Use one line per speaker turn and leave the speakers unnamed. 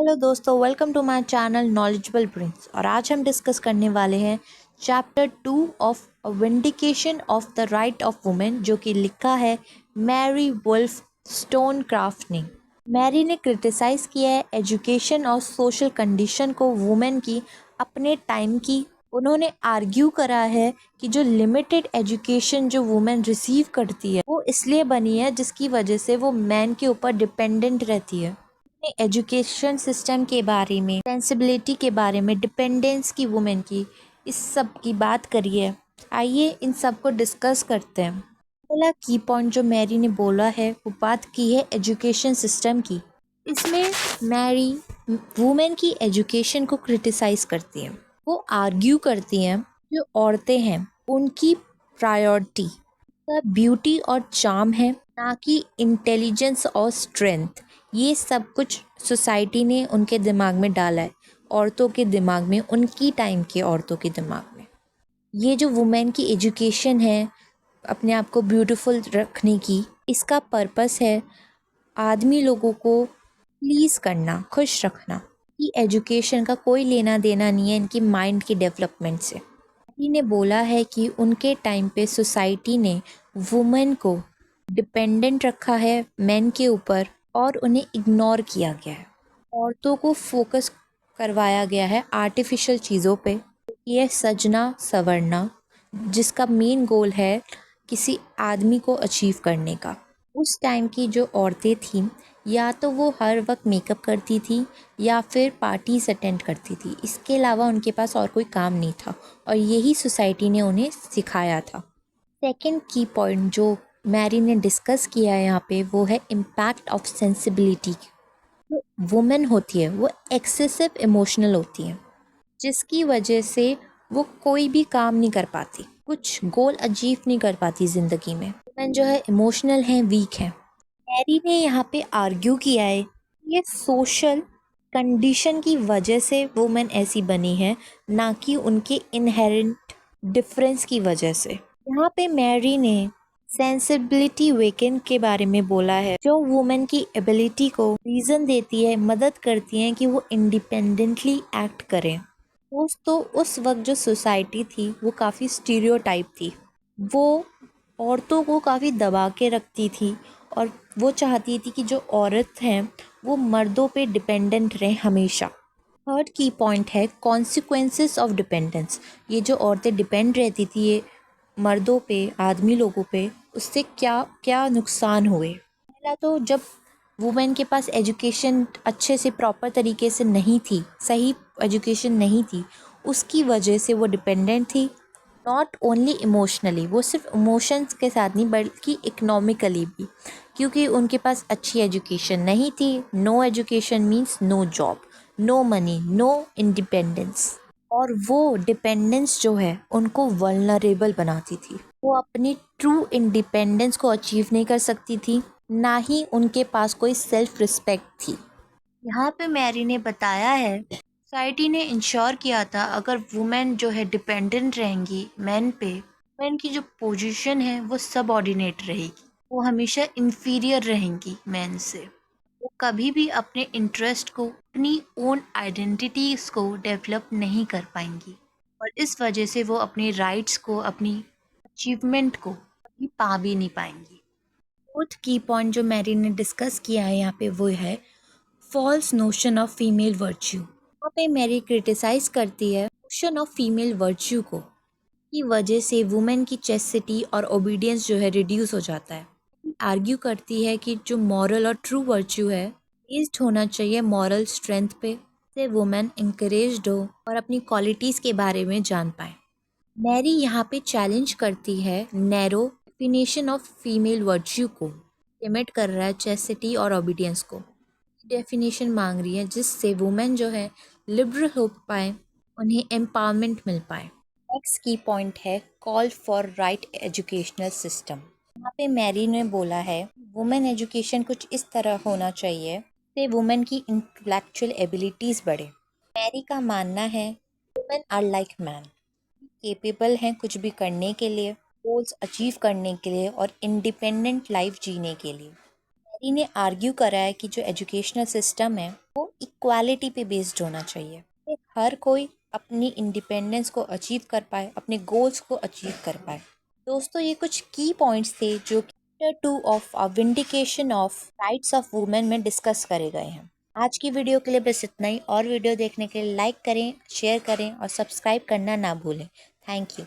Hello दोस्तों, welcome to my channel Knowledgeable Prince. और आज हम डिस्कस करने वाले हैं chapter 2 of vindication of the right of women, जो कि लिखा है मैरी वुल्फ स्टोनक्राफ्ट ने। मैरी ने क्रिटिसाइज़ किया है एजुकेशन और सोशल कंडीशन को वुमेन की अपने टाइम की। उन्होंने आर्ग्यू करा है कि जो लिमिटेड एजुकेशन जो वुमेन रिसीव करती है वो इसलिए बनी है जिसकी वजह से वो मैन के ऊपर डिपेंडेंट रहती है। एजुकेशन सिस्टम के बारे में, सेंसिबिलिटी के बारे में, डिपेंडेंस की वुमेन की, इस सब की बात करिए। आइए इन सब को डिस्कस करते हैं। पहला की पॉइंट जो मैरी ने बोला है वो बात की है एजुकेशन सिस्टम की। इसमें मैरी वुमेन की एजुकेशन को क्रिटिसाइज करती है। वो आर्ग्यू करती हैं जो औरतें हैं उनकी प्रायोरिटी ब्यूटी और चार्म है, ना कि इंटेलिजेंस और स्ट्रेंथ। ये सब कुछ सोसाइटी ने उनके दिमाग में डाला है, औरतों के दिमाग में, उनकी टाइम के औरतों के दिमाग में। ये जो वुमेन की एजुकेशन है अपने आप को ब्यूटीफुल रखने की, इसका पर्पस है आदमी लोगों को प्लीज़ करना, खुश रखना। कि एजुकेशन का कोई लेना देना नहीं है इनकी माइंड की डेवलपमेंट से। ने बोला है कि उनके टाइम पे सोसाइटी ने वुमेन को डिपेंडेंट रखा है मेन के ऊपर और उन्हें इग्नोर किया गया है। औरतों को फोकस करवाया गया है आर्टिफिशियल चीज़ों पे। ये सजना संवरना जिसका मेन गोल है किसी आदमी को अचीव करने का। उस टाइम की जो औरतें थीं या तो वो हर वक्त मेकअप करती थी या फिर पार्टीज अटेंड करती थी। इसके अलावा उनके पास और कोई काम नहीं था और यही सोसाइटी ने उन्हें सिखाया था। सेकंड की पॉइंट जो मैरी ने डिस्कस किया है यहाँ पे वो है इम्पैक्ट ऑफ सेंसिबिलिटी। जो वुमेन होती है वो एक्सेसिव इमोशनल होती है, जिसकी वजह से वो कोई भी काम नहीं कर पाती, कुछ गोल अचीव नहीं कर पाती ज़िंदगी में। वुमेन जो है इमोशनल हैं, वीक हैं। मैरी ने यहाँ पे आर्ग्यू किया है ये सोशल कंडीशन की वजह से वुमेन ऐसी बनी है, ना कि उनके इनहेरेंट डिफरेंस की वजह से। यहाँ पे मैरी ने सेंसिबिलिटी वेकेंड के बारे में बोला है, जो वुमेन की एबिलिटी को रीज़न देती है, मदद करती हैं कि वो इंडिपेंडेंटली एक्ट करें। दोस्तों, उस वक्त जो सोसाइटी थी वो काफ़ी स्टीरियोटाइप थी। वो औरतों को काफ़ी दबा के रखती थी और वो चाहती थी कि जो औरत हैं वो मर्दों पे डिपेंडेंट रहें हमेशा। थर्ड की पॉइंट है कॉन्सिक्वेंसेस ऑफ डिपेंडेंस। ये जो औरतें डिपेंड रहती थी ये मर्दों पे, आदमी लोगों पे, उससे क्या क्या नुकसान हुए। पहला तो जब वुमेन के पास एजुकेशन अच्छे से प्रॉपर तरीके से नहीं थी, सही एजुकेशन नहीं थी, उसकी वजह से वो डिपेंडेंट थी। नॉट ओनली इमोशनली, वो सिर्फ इमोशंस के साथ नहीं बल्कि इकोनॉमिकली भी, क्योंकि उनके पास अच्छी एजुकेशन नहीं थी। No education means no job, no money, no independence. और वो डिपेंडेंस जो है उनको वल्नरेबल बनाती थी। वो अपनी ट्रू इंडिपेंडेंस को अचीव नहीं कर सकती थी, ना ही उनके पास कोई सेल्फ रिस्पेक्ट थी। यहाँ पे मैरी ने बताया है सोसाइटी ने इंश्योर किया था अगर वुमेन जो है डिपेंडेंट रहेंगी मैन पे, मैन की जो पोजीशन है वो सबऑर्डिनेट रहेगी, वो हमेशा इंफीरियर रहेंगी मैन से। वो कभी भी अपने इंटरेस्ट को, अपनी ओन आइडेंटिटीज को डेवलप नहीं कर पाएंगी और इस वजह से वो अपने राइट्स को, अपनी अचीवमेंट को कभी पा भी नहीं पाएंगी। फोर्थ की पॉइंट जो मैरी ने डिस्कस किया है यहाँ पे वो है false notion of female virtue. यहाँ पे मैरी क्रिटिसाइज करती है नोशन ऑफ फीमेल वर्च्यू को, की वजह से वुमेन की चेस्टिटी और ओबीडियंस जो है रिड्यूस हो जाता है। आर्ग्यू करती है कि जो मॉरल और ट्रू वर्च्यू है बेस्ड होना चाहिए मॉरल स्ट्रेंथ पे, से वुमेन इंकरेज्ड हो और अपनी क्वालिटीज़ के बारे में जान पाए। मैरी यहाँ पे चैलेंज करती है narrow definition of female virtue को, लिमिट कर रहा है चेस्टिटी और ओबीडियंस को। डेफिनेशन मांग रही है जिससे वुमेन जो है लिबरल हो पाए, उन्हें एम्पावरमेंट मिल पाए। नेक्स्ट की पॉइंट है call for right educational system. यहाँ पे मैरी ने बोला है वुमेन एजुकेशन कुछ इस तरह होना चाहिए कि वुमेन की इंटेलेक्चुअल एबिलिटीज़ बढ़े। मैरी का मानना है women are like man, capable हैं कुछ भी करने के लिए, गोल्स अचीव करने के लिए और इंडिपेंडेंट लाइफ जीने के लिए। इन्हें आर्ग्यू करा है कि जो एजुकेशनल सिस्टम है वो इक्वालिटी पे बेस्ड होना चाहिए, कि हर कोई अपनी इंडिपेंडेंस को अचीव कर पाए, अपने गोल्स को अचीव कर पाए। दोस्तों, ये कुछ की पॉइंट्स थे जो chapter 2 of vindication of rights of women में डिस्कस करे गए हैं। आज की वीडियो के लिए बस इतना ही। और वीडियो देखने के लिए लाइक करें, शेयर करें और सब्सक्राइब करना ना भूलें। Thank you.